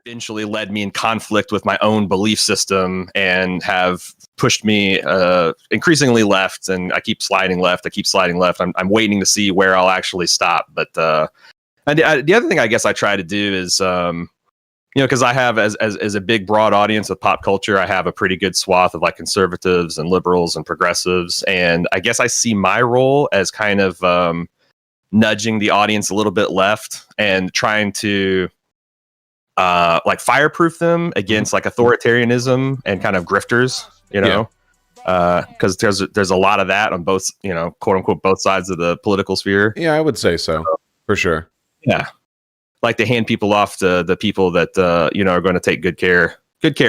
eventually led me in conflict with my own belief system and have pushed me increasingly left. And I keep sliding left. I'm waiting to see where I'll actually stop. But and the other thing I guess I try to do is, because I have as a big broad audience of pop culture, I have a pretty good swath of like conservatives and liberals and progressives. And I guess I see my role as kind of nudging the audience a little bit left and trying to like fireproof them against like authoritarianism and kind of grifters, because there's a lot of that on both, quote unquote, both sides of the political sphere. Yeah, I would say so, for sure. Yeah. Like to hand people off to the people that, are going to take good care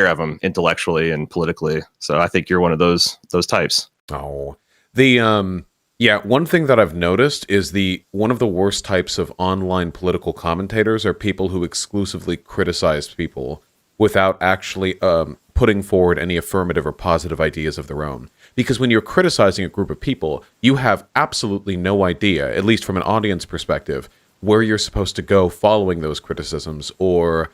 of them intellectually and politically. So I think you're one of those types. Oh, one thing that I've noticed is one of the worst types of online political commentators are people who exclusively criticize people without actually putting forward any affirmative or positive ideas of their own. Because when you're criticizing a group of people, you have absolutely no idea, at least from an audience perspective, where you're supposed to go following those criticisms or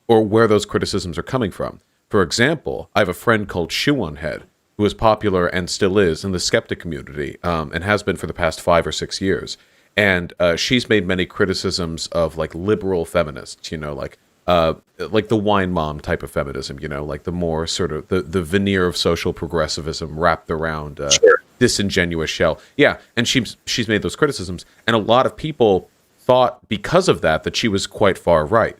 where those criticisms are coming from. For example, I have a friend called Sh0eonhead, who is popular and still is in the skeptic community, and has been for the past 5 or 6 years. And she's made many criticisms of like liberal feminists, like the wine mom type of feminism, like the more sort of the veneer of social progressivism wrapped around disingenuous shell. Yeah, and she's made those criticisms, and a lot of people thought because of that she was quite far right.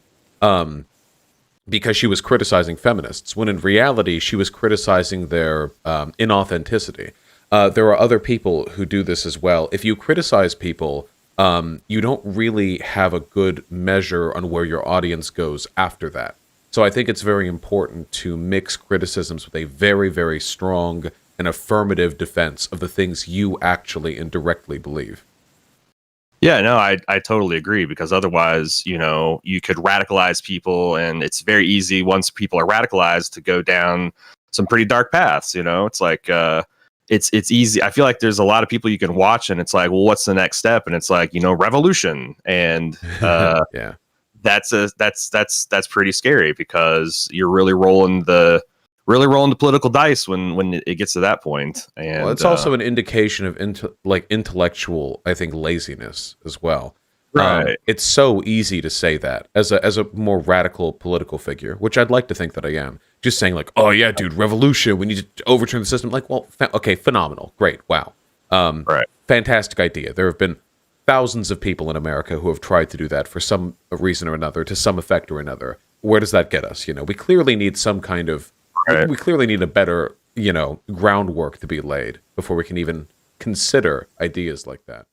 Because she was criticizing feminists, when in reality, she was criticizing their inauthenticity. There are other people who do this as well. If you criticize people, you don't really have a good measure on where your audience goes after that. So I think it's very important to mix criticisms with a very, very strong and affirmative defense of the things you actually and directly believe. Yeah, no, I totally agree, because otherwise, you could radicalize people, and it's very easy once people are radicalized to go down some pretty dark paths. It's like it's easy. I feel like there's a lot of people you can watch, and it's like, well, what's the next step? And it's like, revolution, and yeah, that's pretty scary, because you're really rolling the political dice when it gets to that point. And it's also an indication of intellectual, I think, laziness as well. Right. It's so easy to say that as a more radical political figure, which I'd like to think that I am. Just saying like, oh yeah, dude, revolution, we need to overturn the system. Like, well, okay, phenomenal, great, wow, right, fantastic idea. There have been thousands of people in America who have tried to do that for some reason or another, to some effect or another. Where does that get us? We clearly need some kind of Right. We clearly need a better, groundwork to be laid before we can even consider ideas like that.